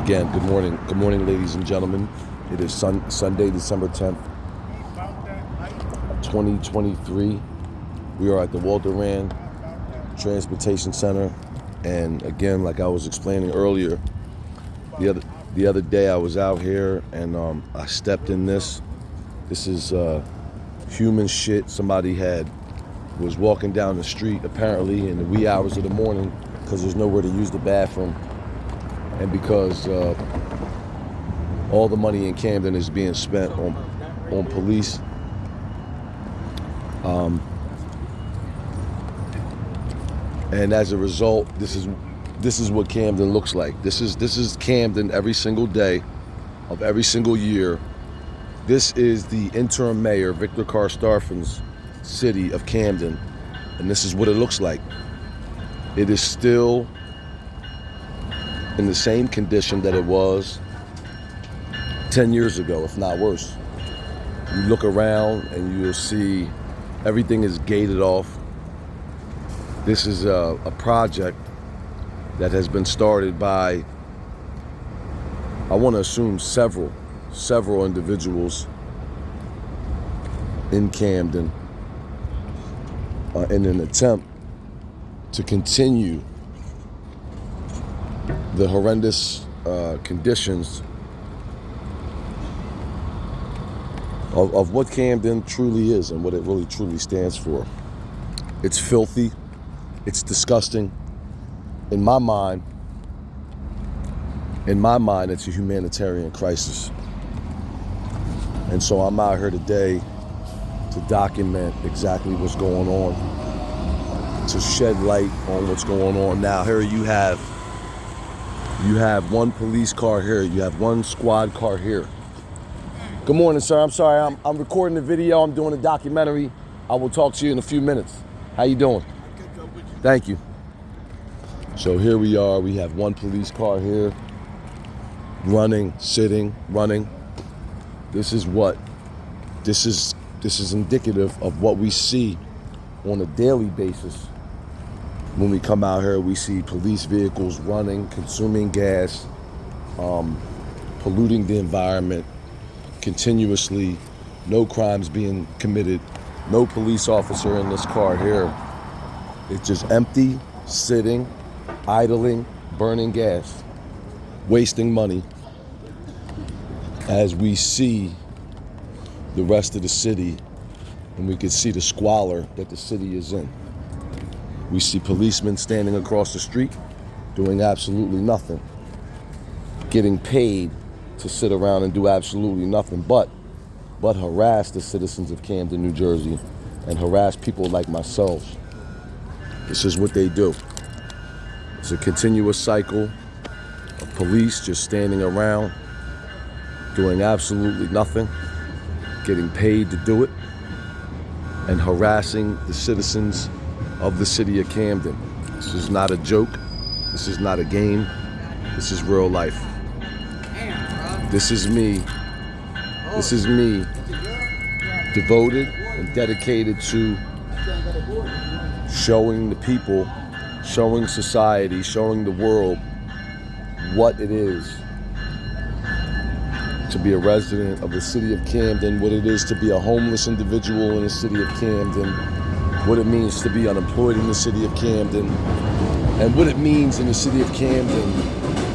Again, good morning, ladies and gentlemen. It is Sunday, December 10th, 2023. We are at the Walter Rand Transportation Center, and again, like I was explaining earlier, the other day I was out here and I stepped in this. This is human shit. Somebody was walking down the street apparently in the wee hours of the morning because there's nowhere to use the bathroom, and because all the money in Camden is being spent on police. And as a result, this is what Camden looks like. This is Camden every single day of every single year. This is the interim mayor, Victor Carr-Starfin's city of Camden, and this is what it looks like. It is still in the same condition that it was 10 years ago, if not worse. You look around and you'll see everything is gated off. This is a project that has been started by, I want to assume, several individuals in Camden in an attempt to continue the horrendous conditions of what Camden truly is and what it really truly stands for. It's filthy. It's disgusting. In my mind, it's a humanitarian crisis. And so I'm out here today to document exactly what's going on, to shed light on what's going on. Now, here you have one police car here. You have one squad car here. Good morning, sir. I'm sorry. I'm recording the video. I'm doing a documentary. I will talk to you in a few minutes. How you doing? Thank you. So here we are. We have one police car here, running, sitting, running. This is indicative of what we see on a daily basis. When we come out here, we see police vehicles running, consuming gas, polluting the environment continuously, no crimes being committed, no police officer in this car here. It's just empty, sitting, idling, burning gas, wasting money, as we see the rest of the city, and we can see the squalor that the city is in. We see policemen standing across the street doing absolutely nothing, getting paid to sit around and do absolutely nothing but harass the citizens of Camden, New Jersey, and harass people like myself. This is what they do. It's a continuous cycle of police just standing around, doing absolutely nothing, getting paid to do it, and harassing the citizens of the city of Camden. This is not a joke. This is not a game. This is real life. This is me. This is me, devoted and dedicated to showing the people, showing society, showing the world what it is to be a resident of the city of Camden, what it is to be a homeless individual in the city of Camden, what it means to be unemployed in the city of Camden, and what it means in the city of Camden,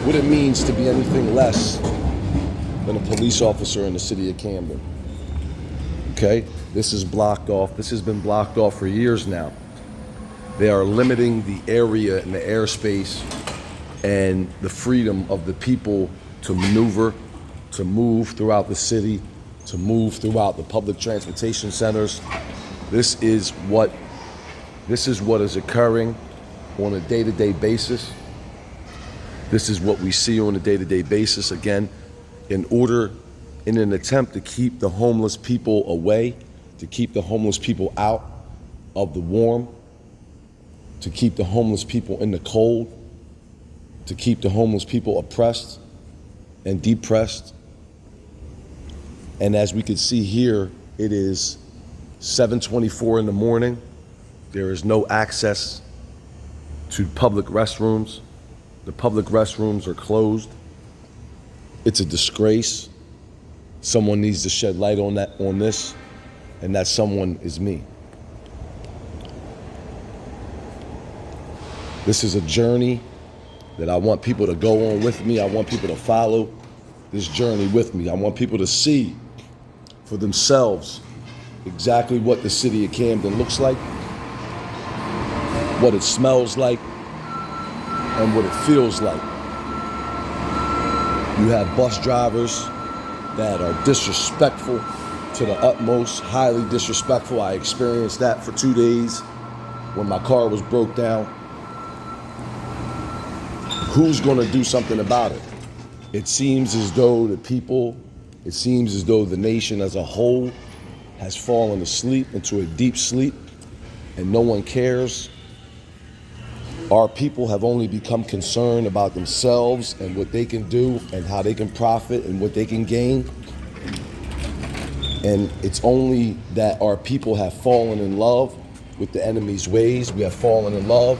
what it means to be anything less than a police officer in the city of Camden. Okay? This is blocked off. This has been blocked off for years now. They are limiting the area and the airspace and the freedom of the people to maneuver, to move throughout the city, to move throughout the public transportation centers. This is what is occurring on a day-to-day basis. This is what we see on a day-to-day basis. Again, in an attempt to keep the homeless people away, to keep the homeless people out of the warm, to keep the homeless people in the cold, to keep the homeless people oppressed and depressed. And as we can see here, it is 7:24 in the morning. There is no access to public restrooms. The public restrooms are closed. It's a disgrace. Someone needs to shed light on this, and that someone is me. This is a journey that I want people to go on with me. I want people to follow this journey with me. I want people to see for themselves exactly what the city of Camden looks like, what it smells like, and what it feels like. You have bus drivers that are disrespectful to the utmost, highly disrespectful. I experienced that for 2 days when my car was broke down. Who's gonna do something about it? It seems as though the nation as a whole has fallen asleep into a deep sleep and no one cares. Our people have only become concerned about themselves and what they can do and how they can profit and what they can gain. And it's only that our people have fallen in love with the enemy's ways. We have fallen in love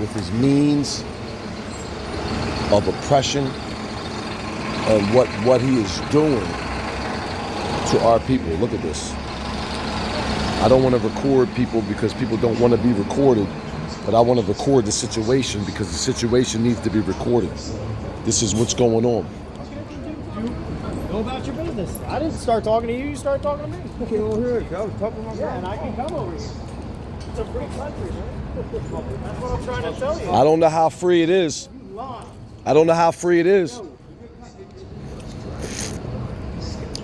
with his means of oppression and what he is doing to our people. Look at this. I don't want to record people because people don't want to be recorded, but I want to record the situation because the situation needs to be recorded. This is what's going on. Go about your business. I didn't start talking to you, you started talking to me. You came over here, I was talking to my Yeah, and I can come over here. It's a free country, man. That's what I'm trying to tell you. I don't know how free it is. You lie. I don't know how free it is.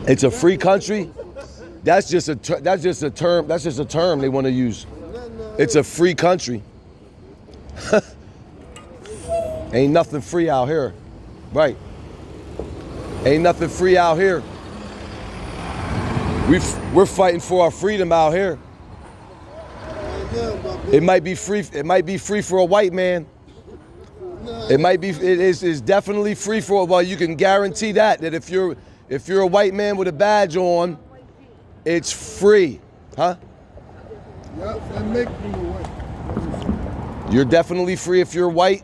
It's a free country. That's just a term they want to use. It's a free country. Ain't nothing free out here. Right. Ain't nothing free out here. We're fighting for our freedom out here. It might be free for a white man. It is definitely free for, well, you can guarantee that if you're a white man with a badge on, it's free. Huh? Yep, and make me white. You're definitely free if you're white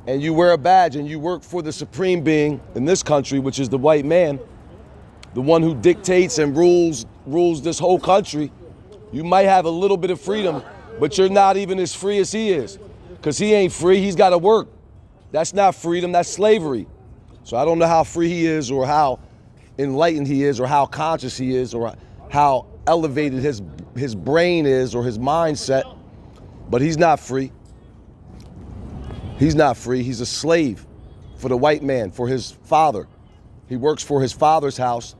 and you wear a badge and you work for the supreme being in this country, which is the white man, the one who dictates and rules this whole country. You might have a little bit of freedom, but you're not even as free as he is, because he ain't free. He's got to work. That's not freedom, that's slavery. So I don't know how free he is or how enlightened he is or how conscious he is or how elevated his brain is or his mindset, but he's not free. He's not free. He's a slave for the white man, for his father. He works for his father's house,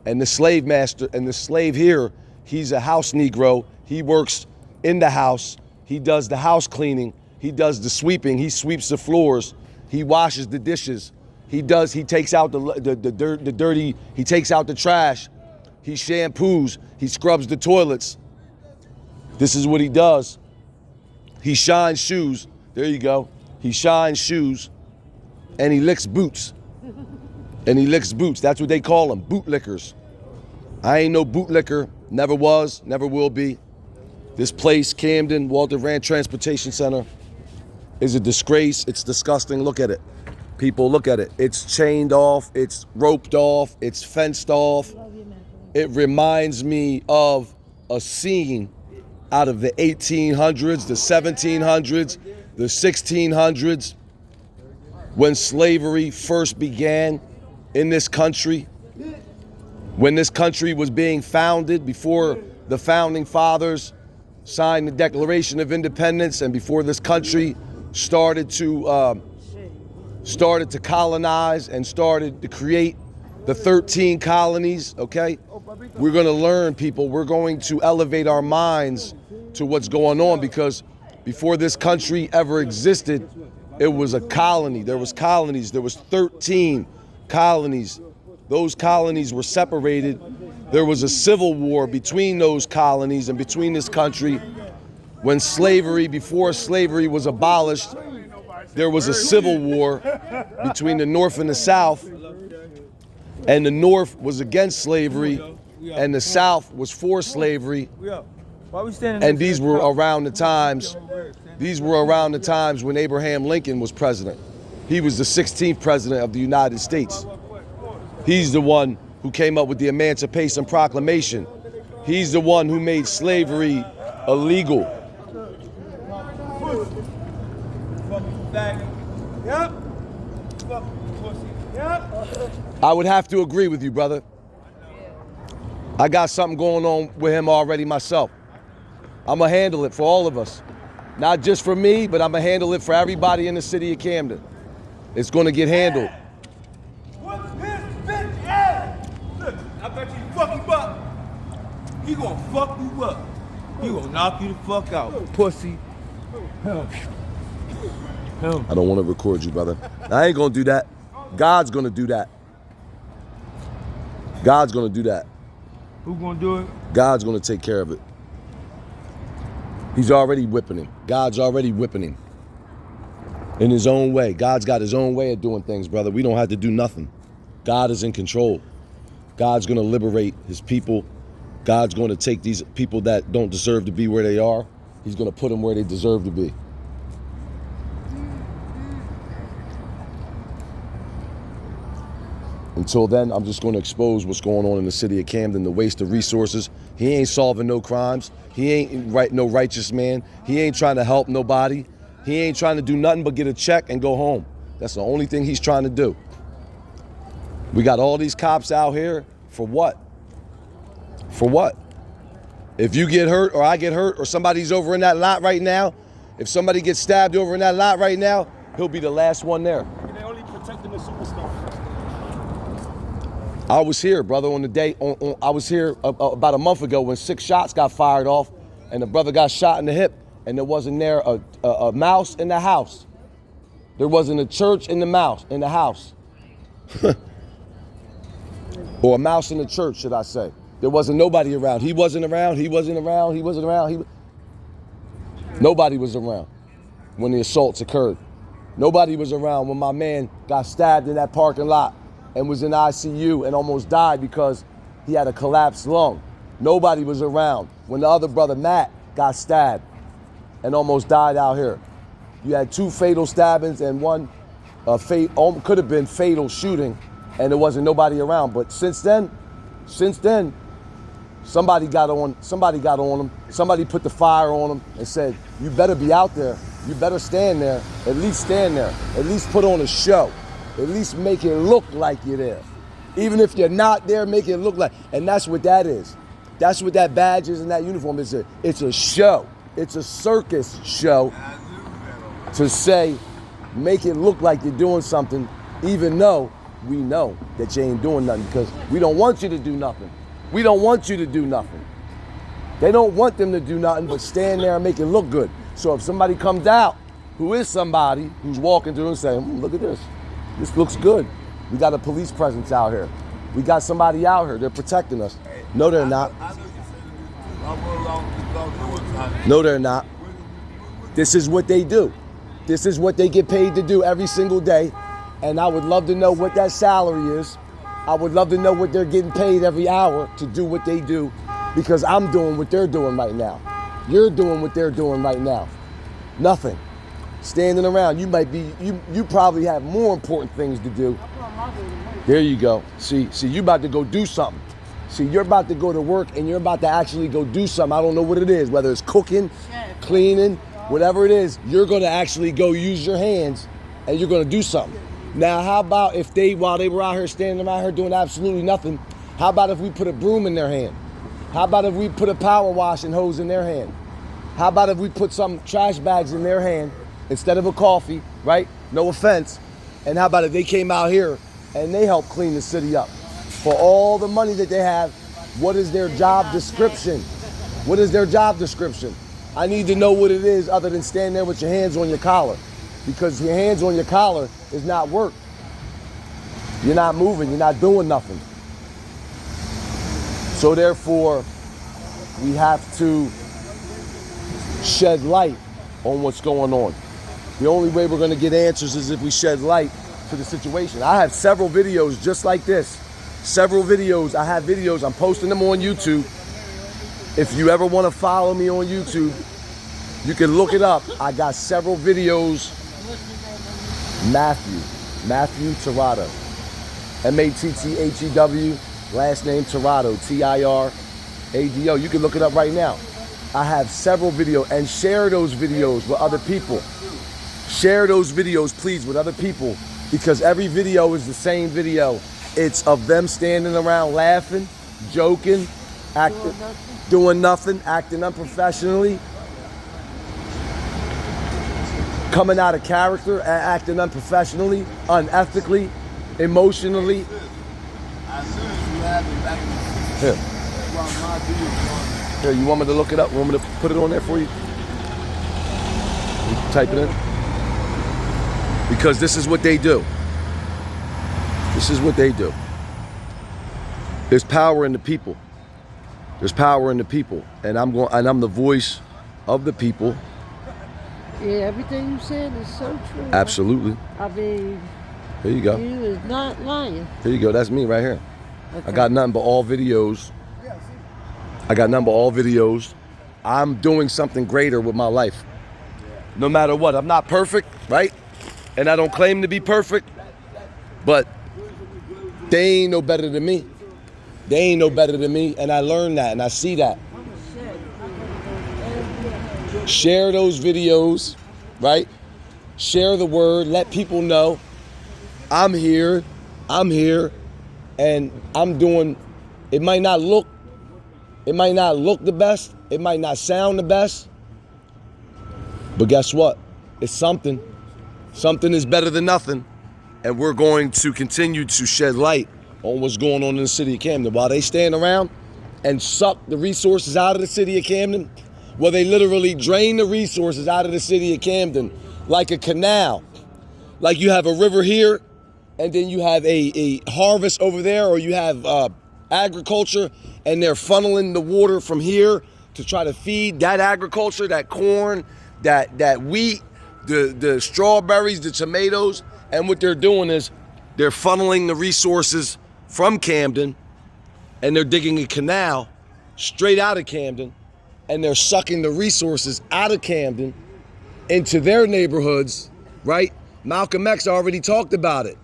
and the slave master and the slave here, he's a house Negro. He works in the house. He does the house cleaning. He does the sweeping. He sweeps the floors. He washes the dishes. He takes out the dirty, he takes out the trash. He shampoos, he scrubs the toilets. This is what he does. He shines shoes. There you go. He shines shoes and he licks boots. And he licks boots. That's what they call them, bootlickers. I ain't no bootlicker, never was, never will be. This place, Camden, Walter Rand Transportation Center, is a disgrace. It's disgusting. Look at it. People, look at it. It's chained off, it's roped off, it's fenced off. It reminds me of a scene out of the 1800s, the 1700s, the 1600s, when slavery first began in this country, when this country was being founded, before the founding fathers signed the Declaration of Independence, and before this country started to colonize and started to create the 13 colonies, okay? We're gonna learn, people. We're going to elevate our minds to what's going on, because before this country ever existed, it was a colony. There was colonies. There was 13 colonies. Those colonies were separated. There was a civil war between those colonies and between this country. When slavery, before slavery was abolished, there was a civil war between the North and the South, and the North was against slavery, and the South was for slavery. And these were around the times when Abraham Lincoln was president. He was the 16th president of the United States. He's the one who came up with the Emancipation Proclamation. He's the one who made slavery illegal. Yep. Pussy. Yep. I would have to agree with you, brother. I got something going on with him already myself. I'm gonna handle it for all of us. Not just for me, but I'm gonna handle it for everybody in the city of Camden. It's gonna get handled. What's his bitch ass? Look, I bet you fuck him up. He gonna fuck you up. He gonna knock you the fuck out. Pussy. Him. I don't want to record you, brother. I ain't gonna do that. God's gonna do that. God's gonna do that. Who gonna do it? God's gonna take care of it. He's already whipping him. God's already whipping him. In his own way. God's got his own way of doing things, brother. We don't have to do nothing. God is in control. God's gonna liberate his people. God's gonna take these people that don't deserve to be where they are. He's gonna put them where they deserve to be. Until then, I'm just going to expose what's going on in the city of Camden, the waste of resources. He ain't solving no crimes. He ain't no righteous man. He ain't trying to help nobody. He ain't trying to do nothing but get a check and go home. That's the only thing he's trying to do. We got all these cops out here for what? For what? If you get hurt or I get hurt or somebody's over in that lot right now, if somebody gets stabbed over in that lot right now, he'll be the last one there. They only protecting the superstars. I was here, brother, on the day, I was here about a month ago when 6 shots got fired off and the brother got shot in the hip and there wasn't there a mouse in the house. There wasn't a church in the house. Or a mouse in the church, should I say. There wasn't nobody around. He wasn't around, he wasn't around, he wasn't around. Nobody was around when the assaults occurred. Nobody was around when my man got stabbed in that parking lot and was in ICU and almost died because he had a collapsed lung. Nobody was around when the other brother, Matt, got stabbed and almost died out here. You had 2 fatal stabbings and one could have been fatal shooting, and there wasn't nobody around. But since then, somebody got on him. Somebody put the fire on him and said, you better be out there. You better stand there. At least stand there. At least put on a show. At least make it look like you're there. Even if you're not there, make it look like, and that's what that is. That's what that badge is and that uniform is. It's a show. It's a circus show to say, make it look like you're doing something, even though we know that you ain't doing nothing because we don't want you to do nothing. We don't want you to do nothing. They don't want them to do nothing but stand there and make it look good. So if somebody comes out who is somebody who's walking through and saying, look at this. This looks good. We got a police presence out here. We got somebody out here. They're protecting us. No, they're not. No, they're not. This is what they do. This is what they get paid to do every single day. And I would love to know what that salary is. I would love to know what they're getting paid every hour to do what they do, because I'm doing what they're doing right now. You're doing what they're doing right now. Nothing. Standing around. You probably have more important things to do. There you go. See, you about to go do something. See, you're about to go to work and you're about to actually go do something. I don't know what it is, whether it's cooking, cleaning, whatever it is, you're gonna actually go use your hands and you're gonna do something. Now, how about if while they were out here standing around here doing absolutely nothing, how about if we put a broom in their hand? How about if we put a power washing hose in their hand? How about if we put some trash bags in their hand instead of a coffee, right? No offense. And how about if they came out here and they helped clean the city up? For all the money that they have, what is their job description? What is their job description? I need to know what it is other than standing there with your hands on your collar, because your hands on your collar is not work. You're not moving, you're not doing nothing. So therefore, we have to shed light on what's going on. The only way we're gonna get answers is if we shed light to the situation. I have several videos just like this. Several videos, I have videos, I'm posting them on YouTube. If you ever wanna follow me on YouTube, you can look it up. I got several videos Matthew Tirado. Matthew, last name Tirado, Tirado. You can look it up right now. I have several videos, and share those videos with other people. Share those videos, please, with other people, because every video is the same video. It's of them standing around laughing, joking, doing nothing, acting unprofessionally, coming out of character, acting unprofessionally, unethically, emotionally. Here, you want me to look it up? You want me to put it on there for you? You type it in. Because this is what they do. This is what they do. There's power in the people. There's power in the people, and I'm the voice of the people. Yeah, everything you said is so true. Absolutely. I mean, Here you go. you is not lying. Here you go. That's me right here. Okay. I got nothing but all videos. I'm doing something greater with my life. No matter what. I'm not perfect, right? And I don't claim to be perfect, but they ain't no better than me. They ain't no better than me, and I learned that, and I see that. Share those videos, right? Share the word, let people know I'm here, and I'm doing, it might not look the best, it might not sound the best, but guess what? It's something. Something is better than nothing, and we're going to continue to shed light on what's going on in the city of Camden. While they stand around and suck the resources out of the city of Camden, well, they literally drain the resources out of the city of Camden like a canal. Like you have a river here, and then you have a harvest over there, or you have agriculture, and they're funneling the water from here to try to feed that agriculture, that corn, that wheat, the strawberries, the tomatoes. And what they're doing is they're funneling the resources from Camden, and they're digging a canal straight out of Camden, and they're sucking the resources out of Camden into their neighborhoods, right? Malcolm X already talked about it.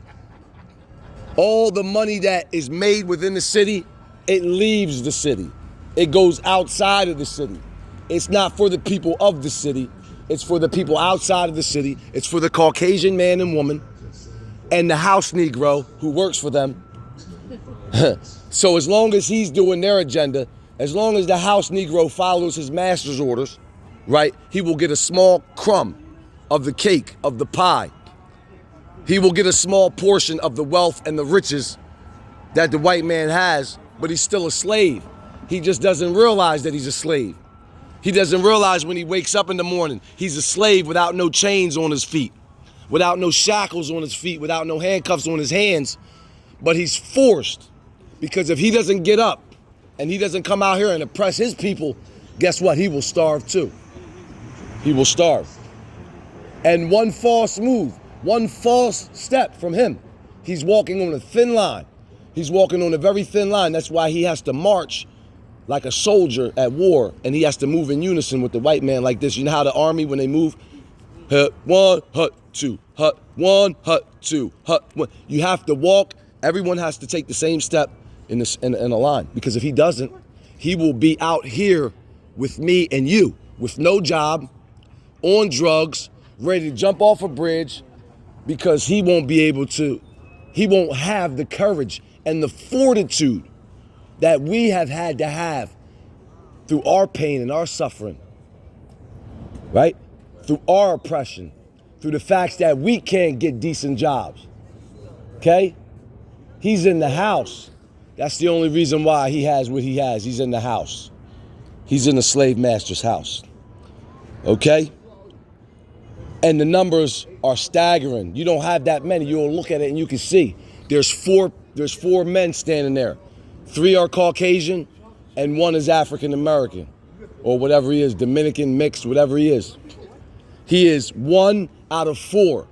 All the money that is made within the city, it leaves the city. It goes outside of the city. It's not for the people of the city. It's for the people outside of the city. It's for the Caucasian man and woman and the house Negro who works for them. So as long as he's doing their agenda, as long as the house Negro follows his master's orders, right, he will get a small crumb of the cake, of the pie. He will get a small portion of the wealth and the riches that the white man has, but he's still a slave. He just doesn't realize that he's a slave. He doesn't realize when he wakes up in the morning, he's a slave without no chains on his feet, without no shackles on his feet, without no handcuffs on his hands, but he's forced. Because if he doesn't get up and he doesn't come out here and oppress his people, guess what? He will starve too. He will starve. And one false move, one false step from him, he's walking on a thin line. He's walking on a very thin line. That's why he has to march like a soldier at war, and he has to move in unison with the white man like this. You know how the army, when they move, hut one, hut two, hut one, hut two, hut one. You have to walk. Everyone has to take the same step in a line, because if he doesn't, he will be out here with me and you, with no job, on drugs, ready to jump off a bridge, because he won't be able to, he won't have the courage and the fortitude that we have had to have through our pain and our suffering, right? Through our oppression, through the facts that we can't get decent jobs, okay? He's in the house. That's the only reason why he has what he has. He's in the house. He's in the slave master's house, okay? And the numbers are staggering. You don't have that many. You'll look at it and you can see there's four men standing there. 3 are Caucasian and 1 is African American, or whatever he is, Dominican, mixed, whatever he is. He is 1 out of 4.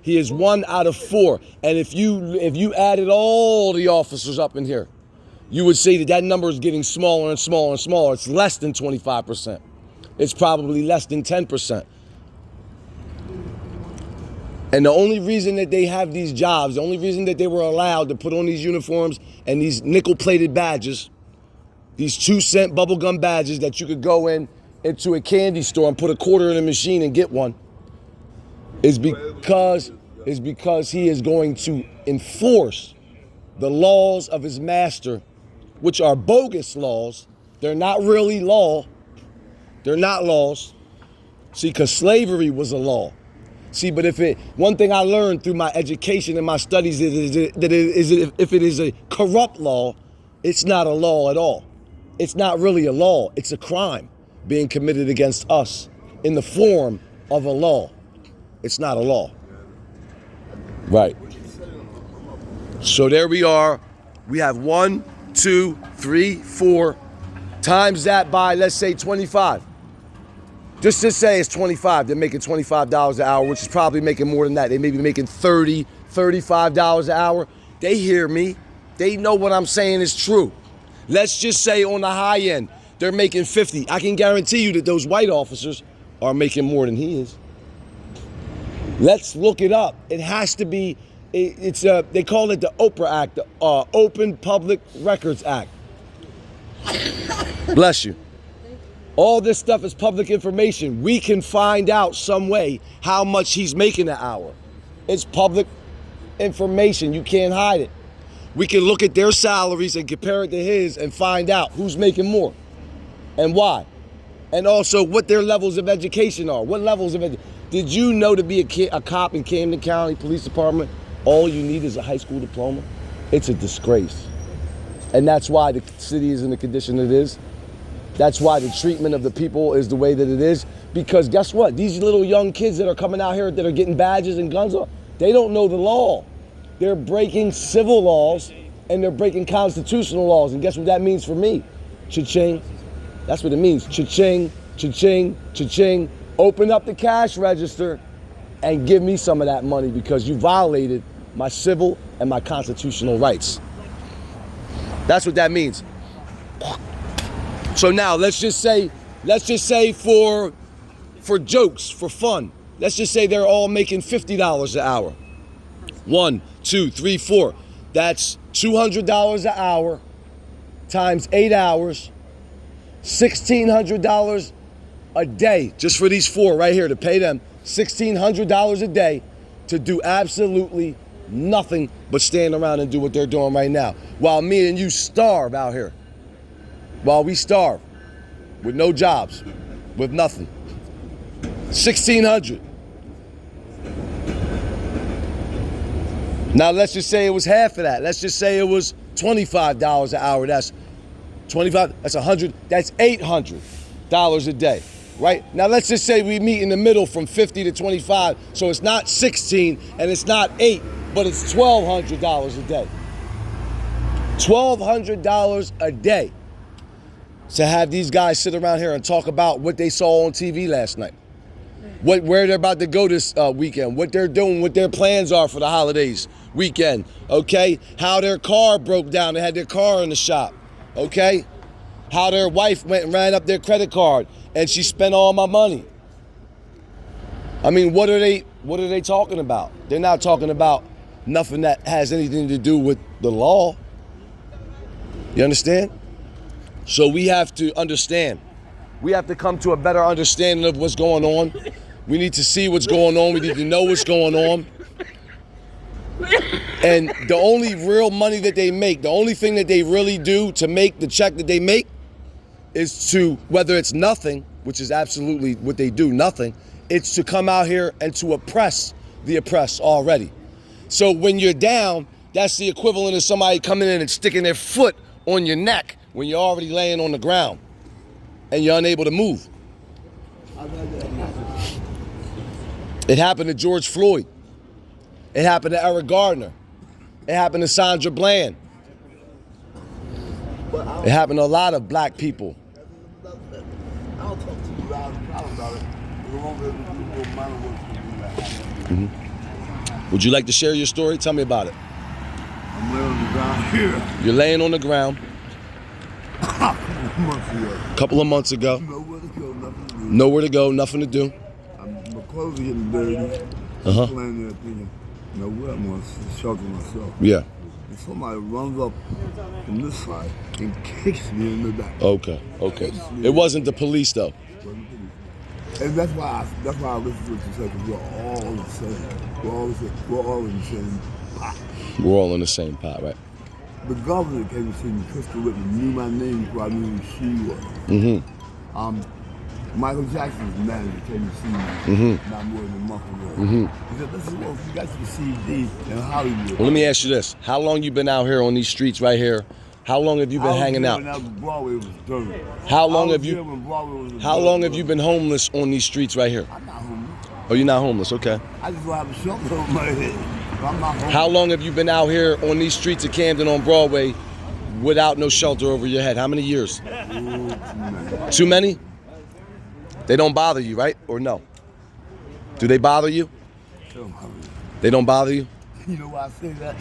He is 1 out of 4. And if you added all the officers up in here, you would see that number is getting smaller and smaller and smaller. It's less than 25%. It's probably less than 10%. And the only reason that they have these jobs, the only reason that they were allowed to put on these uniforms and these nickel-plated badges, these 2-cent bubblegum badges that you could go into a candy store and put a quarter in a machine and get one, is because he is going to enforce the laws of his master, which are bogus laws. They're not really law. They're not laws. See, because slavery was a law. See, but one thing I learned through my education and my studies is if it is a corrupt law, it's not a law at all. It's not really a law. It's a crime being committed against us in the form of a law. It's not a law. Right. So there we are. We have 1, 2, 3, 4. Times that by, let's say, 25. Just to say it's 25. They're making $25 an hour, which is probably making more than that. They may be making $30, $35 an hour. They hear me. They know what I'm saying is true. Let's just say on the high end, they're making 50. I can guarantee you that those white officers are making more than he is. Let's look it up. It has to be, they call it the Oprah Act, the Open Public Records Act. Bless you. All this stuff is public information. We can find out some way how much he's making an hour. It's public information. You can't hide it. We can look at their salaries and compare it to his and find out who's making more and why. And also what their levels of education are. What levels of education? Did you know to be a cop in Camden County Police Department, all you need is a high school diploma? It's a disgrace. And that's why the city is in the condition it is. That's why the treatment of the people is the way that it is. Because guess what? These little young kids that are coming out here that are getting badges and guns, they don't know the law. They're breaking civil laws and they're breaking constitutional laws. And guess what that means for me? Cha-ching. That's what it means. Cha-ching, cha-ching, cha-ching. Open up the cash register and give me some of that money because you violated my civil and my constitutional rights. That's what that means. So now let's just say for jokes, for fun, let's just say they're all making $50 an hour. 1, 2, 3, 4. That's $200 an hour times 8 hours, $1,600 a day, just for these 4 right here to pay them $1,600 a day to do absolutely nothing but stand around and do what they're doing right now. While me and you starve out here. While we starve with no jobs, with nothing. $1,600. Now let's just say it was half of that. Let's just say it was $25 an hour. That's 25, that's 100, that's $800 a day, right? Now let's just say we meet in the middle from 50 to 25, so it's not 16 and it's not 8, but it's $1,200 a day. $1,200 a day to have these guys sit around here and talk about what they saw on TV last night, where they're about to go this weekend, what they're doing, what their plans are for the holidays weekend, okay? How their car broke down, they had their car in the shop, okay? How their wife went and ran up their credit card and she spent all my money. I mean, what are they talking about? They're not talking about nothing that has anything to do with the law. You understand? So we have to understand. We have to come to a better understanding of what's going on. We need to see what's going on. We need to know what's going on. And the only real money that they make, the only thing that they really do to make the check that they make is to, whether it's nothing, which is absolutely what they do, nothing, it's to come out here and to oppress the oppressed already. So when you're down, that's the equivalent of somebody coming in and sticking their foot on your neck when you're already laying on the ground and you're unable to move. It happened to George Floyd. It happened to Eric Gardner. It happened to Sandra Bland. It happened to a lot of black people. I'll talk to you about it. Mm-hmm. Would you like to share your story? Tell me about it. I'm laying on the ground here. You're laying on the ground. A couple of months ago. Nowhere to go, nothing to do. Nowhere to go, nothing to do. My clothes are getting dirty. Uh-huh. I'm laying there thinking, you know what, I'm going to shelter myself. Yeah. And somebody runs up from this side and kicks me in the back. Okay. It wasn't the police though. And that's why I listen to what you said, because we're all the same. We're all in the same pot. We're all in the same pot, right? The governor came to see me, Crystal Whitman, knew my name before I knew who she was. Mm-hmm. Michael Jackson's manager came to see me not more than a month ago. He said, listen, well, you got your CD in Hollywood. Well, let me ask you this. How long you been out here on these streets right here? How long have you been hanging out? Broadway was dirty. How long have you been homeless on these streets right here? I'm not homeless. Oh, you're not homeless, okay. I just don't have a shelter over my head. I'm not homeless. How long have you been out here on these streets of Camden on Broadway without no shelter over your head? How many years? Too many? They don't bother you, right? Or no? Do they bother you? They don't bother you? You know why I say that?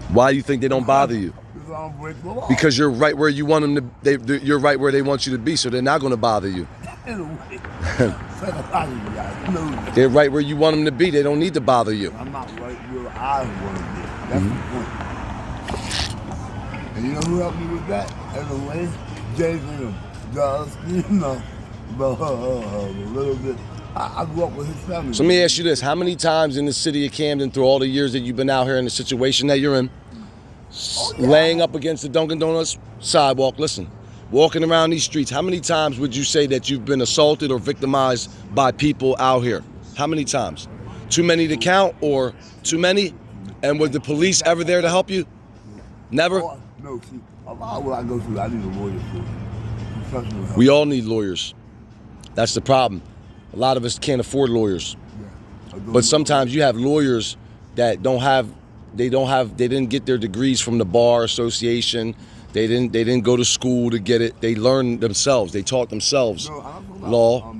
Why do you think they don't bother you? Because I don't break the law. Because you're right where you want them to. You're right where they want you to be, so they're not going to bother you. In a way. Psychologically, guys. No. They're right where you want them to be. They don't need to bother you. I'm not right where I want to be. That's the point. And you know who helped me with that? As a way, Jason does, you know, but a little bit. I grew up with his family. So let me ask you this. How many times in the city of Camden, through all the years that you've been out here in the situation that you're in, laying up against the Dunkin' Donuts sidewalk, listen, walking around these streets, how many times would you say that you've been assaulted or victimized by people out here? How many times? Too many to count or too many? And was the police ever there to help you? Never? No, see, a lot of what I go through, I need a lawyer for. Professional help. We all need lawyers. That's the problem. A lot of us can't afford lawyers. But sometimes you have lawyers that they didn't get their degrees from the bar association. They didn't go to school to get it. They learned themselves. They taught themselves law.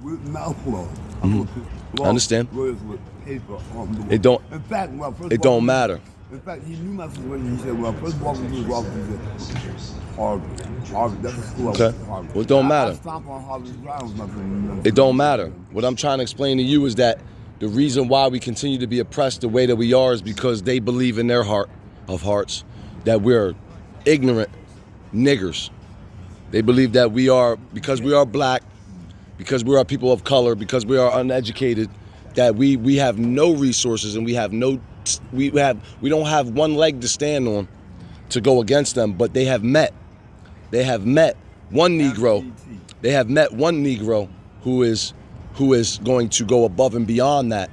Mouth law. I understand. Lawyers with paper on the It don't. In fact, when I first It don't matter. In fact, he knew my situation. He said, when I first walked into his office, he said, Harvard, that's the school I went to, Harvard. Well, it don't matter. I stomped on Harvard's grounds, nothing. It don't matter. What I'm trying to explain to you is that the reason why we continue to be oppressed the way that we are is because they believe in their heart of hearts that we're ignorant niggers. They believe that we are, because we are black, because we are people of color, because we are uneducated, that we have no resources and we don't have one leg to stand on to go against them. But they have met one Negro. They have met one Negro who is going to go above and beyond that,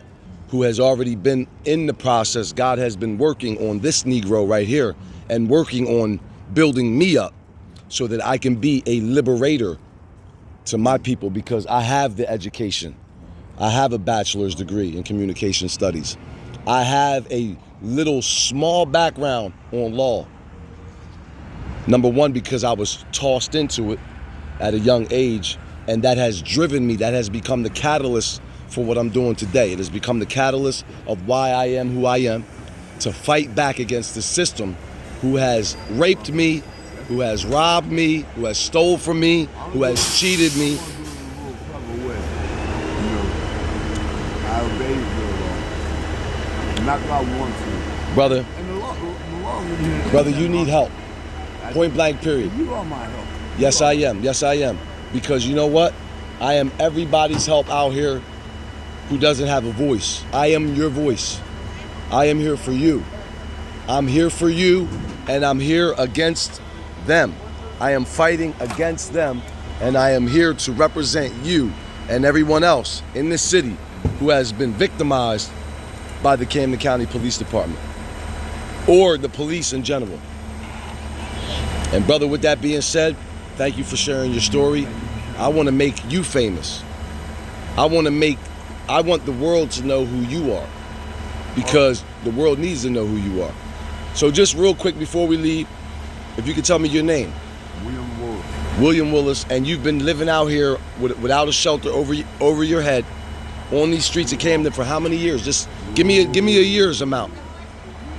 who has already been in the process. God has been working on this Negro right here and working on building me up so that I can be a liberator to my people, because I have the education. I have a bachelor's degree in communication studies. I have a little small background on law. Number one, because I was tossed into it at a young age, and that has driven me, that has become the catalyst for what I'm doing today. It has become the catalyst of why I am who I am, to fight back against the system who has raped me, who has robbed me, who has stole from me, who has cheated me. I obey the law. Not what I want to. Brother, And the law brother, you need help. Point blank, period. You are my help. Yes, I am. Yes, I am. Because you know what? I am everybody's help out here who doesn't have a voice. I am your voice. I am here for you. I'm here for you, and I'm here against them. I am fighting against them, and I am here to represent you and everyone else in this city who has been victimized by the Camden County Police Department or the police in general. And brother, with that being said, thank you for sharing your story. I want to make you famous. I want the world to know who you are, because the world needs to know who you are. So just real quick before we leave, if you could tell me your name. William Willis. William Willis, and you've been living out here without a shelter over your head on these streets of Camden for how many years? Just give me a year's amount.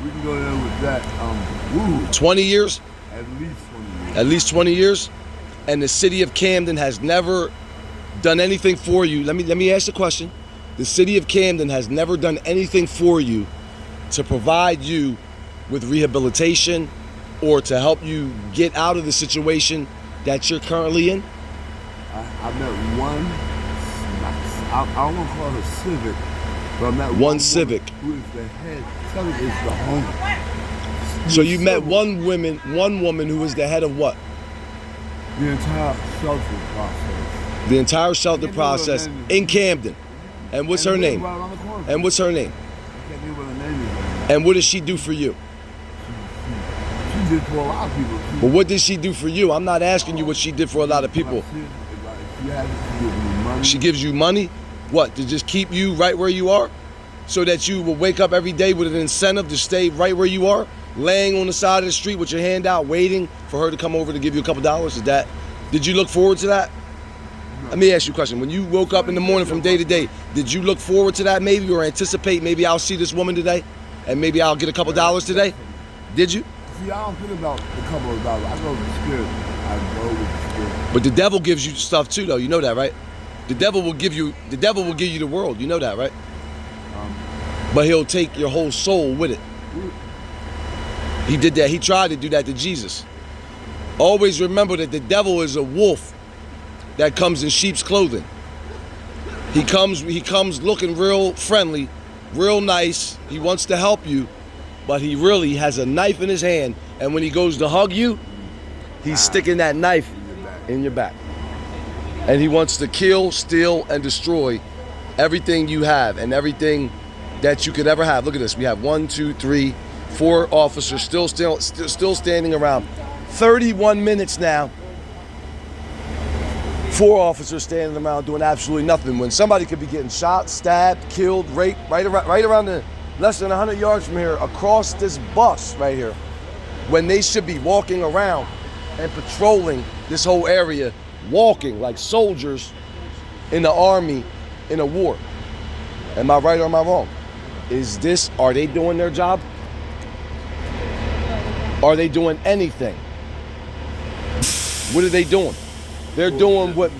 We can go there with that. 20 years? At least 20 years. At least 20 years? And the city of Camden has never done anything for you. Let me ask the question. The city of Camden has never done anything for you to provide you with rehabilitation or to help you get out of the situation that you're currently in? I met one, I don't want to call it a civic, but I met One woman civic. who is the head, tell me it's the home. So you met one woman who was the head of what? The entire shelter process. The entire shelter process in Camden. And what's her name? Right around the corner. And what's her name? I can't think what her name is. And what does she do for you? She did for a lot of people. But what did she do for you? I'm not asking you what she did for a lot of people. She has to give me money. She gives you money? What, to just keep you right where you are? So that you will wake up every day with an incentive to stay right where you are? Laying on the side of the street with your hand out, waiting for her to come over to give you a couple dollars? Did you look forward to that? Let me ask you a question. When you woke up in the morning from day to day, did you look forward to that maybe, or anticipate maybe I'll see this woman today and maybe I'll get a couple dollars today? Did you? See, I don't think about the couple of dollars. I go with the spirit. I go with the spirit. But the devil gives you stuff too, though. You know that, right? The devil will give you the world. You know that, right? But he'll take your whole soul with it. He did that. He tried to do that to Jesus. Always remember that the devil is a wolf that comes in sheep's clothing. He comes looking real friendly, real nice. He wants to help you, but he really has a knife in his hand, and when he goes to hug you, he's sticking that knife in your back. And he wants to kill, steal, and destroy everything you have and everything that you could ever have. Look at this. We have 1, 2, 3, 4 officers still standing around. 31 minutes now. 4 officers standing around doing absolutely nothing when somebody could be getting shot, stabbed, killed, raped right around the less than 100 yards from here across this bus right here, when they should be walking around and patrolling this whole area, walking like soldiers in the army in a war. Am I right or am I wrong? Are they doing their job? Are they doing anything? What are they doing? They're doing what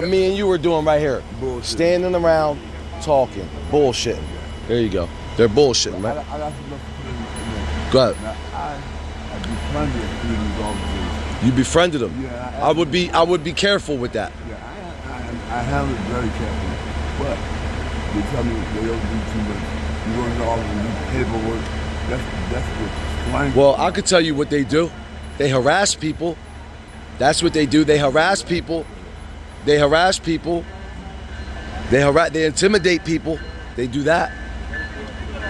me and you are doing right here. Bullshit. Standing around, talking, bullshitting. There you go. They're bullshitting, I right? got some stuff to put in. Go ahead. Now, I befriended a few of these officers. You befriended them. Yeah, I would be careful with that. Yeah, I handle it very carefully. But they tell me they don't do too much. You go in the office and do paperwork. That's what flying. Well, I could tell you what they do. They harass people. That's what they do. They harass people. They intimidate people. They do that.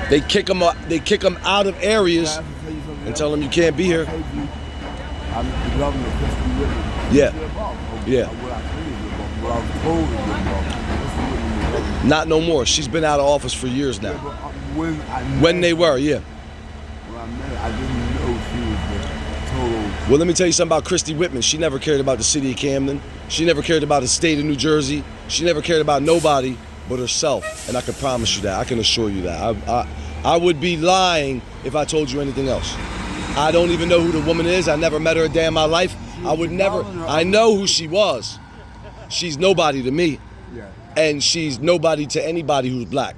They kick them up. They kick them out of areas and tell them you can't be here. I'm the governor of Christy Whitman. Yeah. Yeah. What I was told is about. Not no more. She's been out of office for years now. When They were, yeah. When I met her, I didn't know she was the total. Well, let me tell you something about Christy Whitman. She never cared about the city of Camden. She never cared about the state of New Jersey. She never cared about nobody but herself. And I can promise you that. I can assure you that. I would be lying if I told you anything else. I don't even know who the woman is. I never met her a day in my life. I know who she was. She's nobody to me. Yeah. And she's nobody to anybody who's black.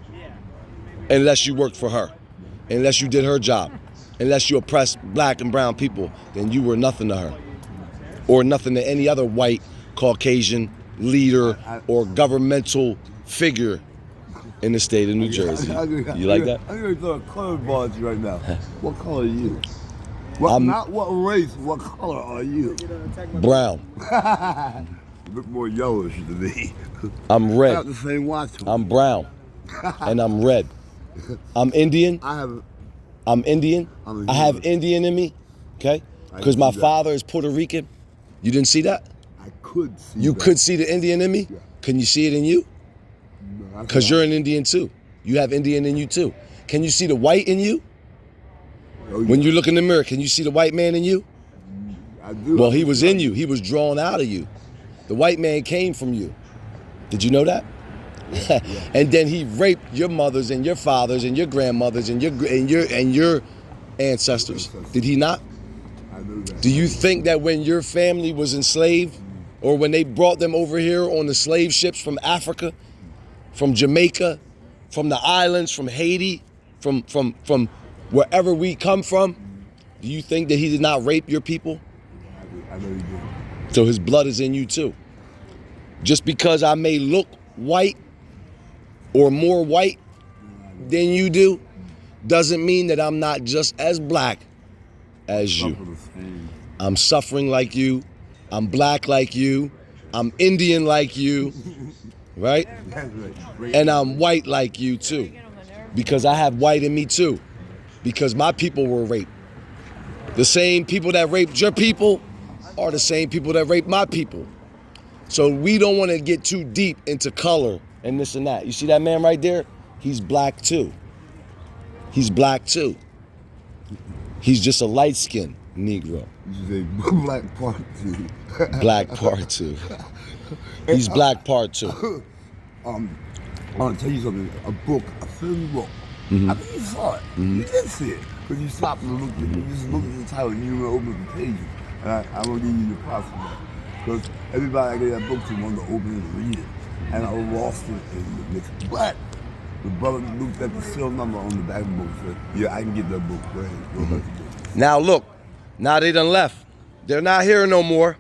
Unless you worked for her. Unless you did her job. Unless you oppressed black and brown people, then you were nothing to her. Or nothing to any other white, Caucasian leader or governmental figure in the state of New Jersey. You like that? I'm going to throw a curveball at you right now. What color are you? I'm- Not what race, what color are you? Brown. You look more yellowish to me. I'm I red. got the same watch on. I'm brown. And I'm red. I'm Indian. I'm Indian. I'm a I have Hebrew. Indian in me. Okay? I Because can my see that. father is Puerto Rican. You didn't see that? I could see You that. could see the Indian in me? Yeah. Can you see it in you? No, Because you're an Indian too. You have Indian in you too. Can you see the white in you? Oh, yeah. When you look in the mirror, can you see the white man in you? I do. Well, he was in you. He was drawn out of you. The white man came from you. Did you know that? And then he raped your mothers and your fathers and your grandmothers and your ancestors. Did he not? I know that. Do you think that when your family was enslaved, or when they brought them over here on the slave ships from Africa, from Jamaica, from the islands, from Haiti, from wherever we come from, do you think that he did not rape your people? I know you did. So his blood is in you too. Just because I may look white or more white than you do, doesn't mean that I'm not just as black as you. I'm suffering like you. I'm black like you. I'm Indian like you, right? And I'm white like you too, because I have white in me too, because my people were raped. The same people that raped your people are the same people that raped my people. So we don't want to get too deep into color and this and that. You see that man right there? He's black too. He's black too. He's just a light-skinned Negro. You say black part two. Black part two. He's black part two. I want to tell you something. A book, a film book. I think you saw it. You did see it, but you stopped and looked at it. You just looked at the title and you didn't open the pages. And I'm gonna give you the props for that, because everybody I gave that book to wanted to open it and read it, and I lost it in the mix. But the brother looked at the serial number on the back of the book and said, "Yeah, I can get that book. Go ahead, go ahead." Now look, now they done left. They're not here no more.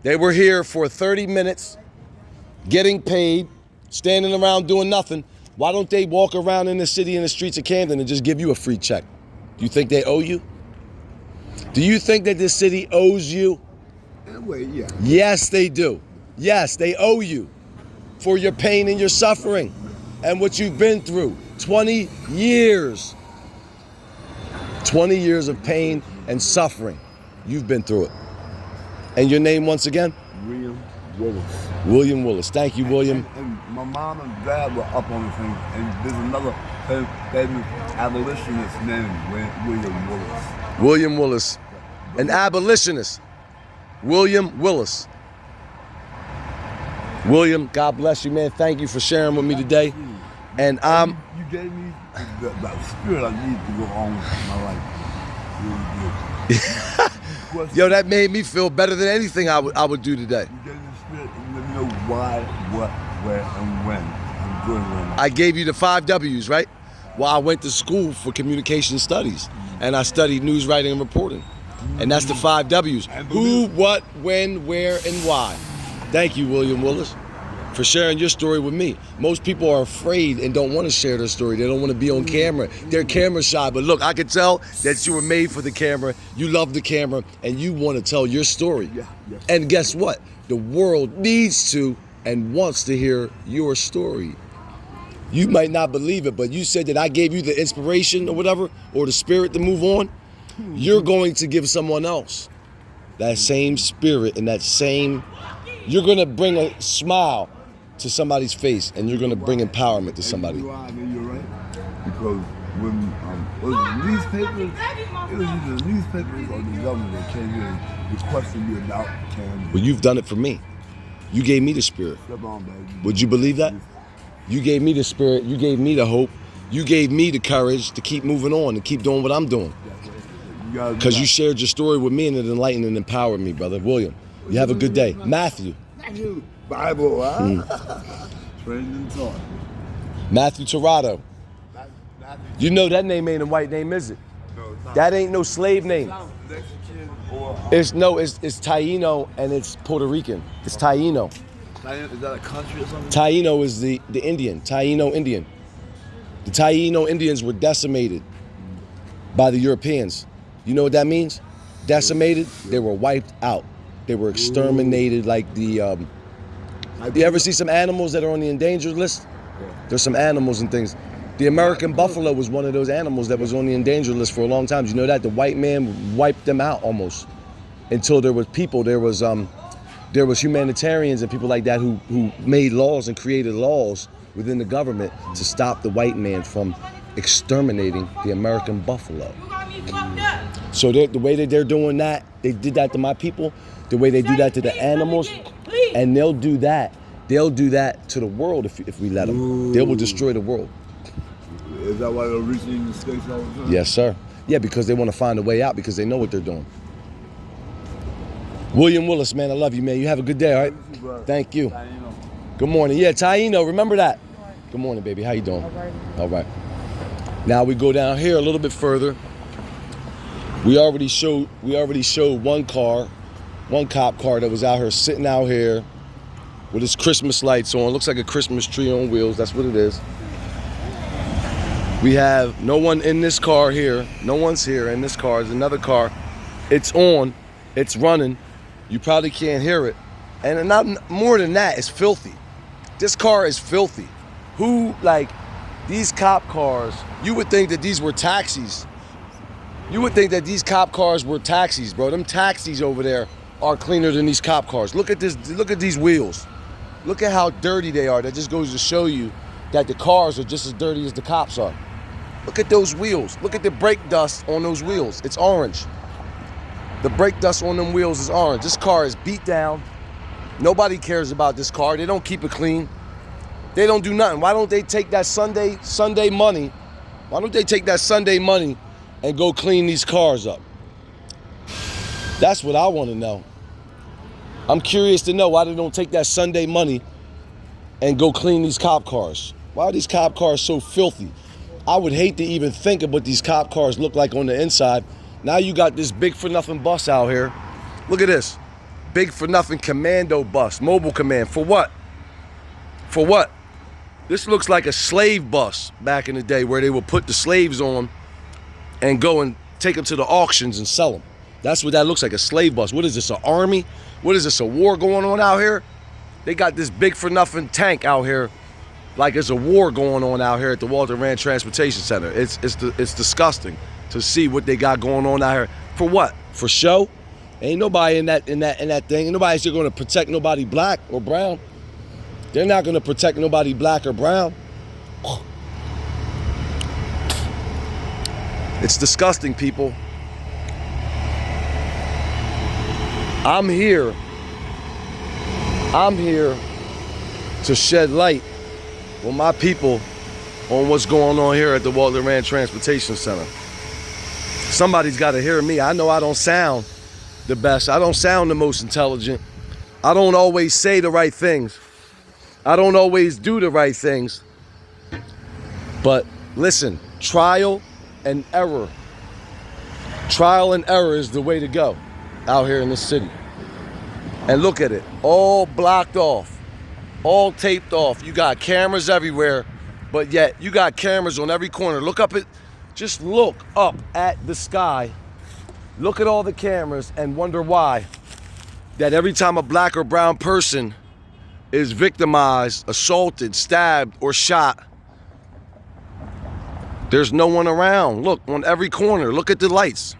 They were here for 30 minutes, getting paid, standing around doing nothing. Why don't they walk around in the city, in the streets of Camden, and just give you a free check? Do you think they owe you? Do you think that this city owes you? In a way, yeah. Yes, they do. Yes, they owe you for your pain and your suffering and what you've been through. 20 years. 20 years of pain and suffering. You've been through it. And your name once again? William Willis. William Willis. Thank you, William. And my mom and dad were up on the thing, and there's another famous abolitionist named William Willis. William Willis. An abolitionist. William Willis. William, God bless you, man. Thank you for sharing with me today. And you gave me the spirit I need to go on with my life. Really good. yo, that made me feel better than anything I would do today. You gave me the spirit and let me know why, what, where, and when I'm doing right now. I gave you the 5 W's, right? Well, I went to school for communication studies, and I studied news writing and reporting. And that's the 5 W's. Who, what, when, where, and why. Thank you, William Willis, for sharing your story with me. Most people are afraid and don't want to share their story. They don't want to be on camera. They're camera shy. But look, I could tell that you were made for the camera. You love the camera, and you want to tell your story. Yeah, yes. And guess what? The world needs to and wants to hear your story. You might not believe it, but you said that I gave you the inspiration or whatever, or the spirit to move on. You're going to give someone else that same spirit and that same, you're going to bring a smile to somebody's face, and you're going to bring empowerment to somebody. You know why I know you're right? Because when was newspapers, it was either the newspapers or the government that came here and requested me about Camden. Well, you've done it for me. You gave me the spirit. Step on, baby. Would you believe that? You gave me the spirit. You gave me the hope. You gave me the courage to keep moving on and keep doing what I'm doing. Because you shared your story with me, and it enlightened and empowered me, brother. William, you have a good day. Matthew. Bible, huh? Trained and taught. Matthew Tirado. You know that name ain't a white name, is it? No, it's not. That ain't no slave name. Mexican or It's Taino, and it's Puerto Rican. It's Taino. is that a country or something? Taino is the Indian. Taino Indian. The Taino Indians were decimated by the Europeans. You know what that means? Decimated. They were wiped out. They were exterminated. Like the. You ever see some animals that are on the endangered list? There's some animals and things. The American buffalo was one of those animals that was on the endangered list for a long time. You know that? The white man wiped them out almost, until there was people. There was humanitarians and people like that who made laws and created laws within the government to stop the white man from exterminating the American buffalo. So the way that they're doing that, they did that to my people. The way they do that to the animals, and they'll do that to the world if we let them. They will destroy the world. Is that why they're reaching the States all the time? Yes, sir. Yeah, because they want to find a way out, because they know what they're doing. William Willis, man, I love you, man. You have a good day, all right? Thank you. Good morning. Yeah, Taino, remember that. Good morning, baby. How you doing? All right. All right. Now we go down here a little bit further. We already showed one cop car that was out here sitting out here with his Christmas lights on. Looks like a Christmas tree on wheels. That's what it is. We have no one in this car here. No one's here in this car. There's another car. It's on. It's running. You probably can't hear it. And not more than that, it's filthy. This car is filthy. These cop cars, you would think that these were taxis. You would think that these cop cars were taxis, bro. Them taxis over there are cleaner than these cop cars. Look at this. Look at these wheels. Look at how dirty they are. That just goes to show you that the cars are just as dirty as the cops are. Look at those wheels. Look at the brake dust on those wheels. It's orange. The brake dust on them wheels is orange. This car is beat down. Nobody cares about this car. They don't keep it clean. They don't do nothing. Why don't they take that Sunday money? Why don't they take that Sunday money and go clean these cars up? That's what I want to know. I'm curious to know why they don't take that Sunday money and go clean these cop cars. Why are these cop cars so filthy? I would hate to even think of what these cop cars look like on the inside. Now you got this big for nothing bus out here. Look at this. Big for nothing commando bus, mobile command. For what? For what? This looks like a slave bus back in the day where they would put the slaves on and go and take them to the auctions and sell them. That's what that looks like, a slave bus. What is this, an army? What is this, a war going on out here? They got this big for nothing tank out here like it's a war going on out here at the Walter Rand Transportation Center. It's disgusting to see what they got going on out here. For what? For show? Ain't nobody in that thing. Ain't nobody here going to protect nobody black or brown. They're not going to protect nobody black or brown. It's disgusting, people. I'm here to shed light on my people on what's going on here at the Walter Rand Transportation Center. Somebody's got to hear me. I know I don't sound the best. I don't sound the most intelligent. I don't always say the right things. I don't always do the right things. But listen, trial and error. Trial and error is the way to go out here in this city. And look at it, all blocked off, all taped off. You got cameras everywhere, but yet you got cameras on every corner. Just look up at the sky. Look at all the cameras and wonder why that every time a black or brown person is victimized, assaulted, stabbed, or shot, there's no one around. Look, on every corner, look at the lights.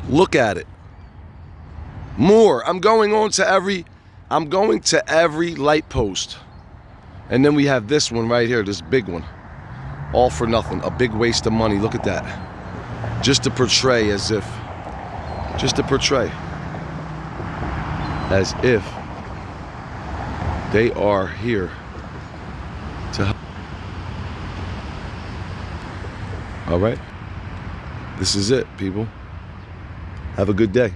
Look at it. More. I'm going to every light post. And then we have this one right here, this big one. All for nothing, a big waste of money. Look at that. Just to portray as if they are here to help. All right. This is it, people. Have a good day.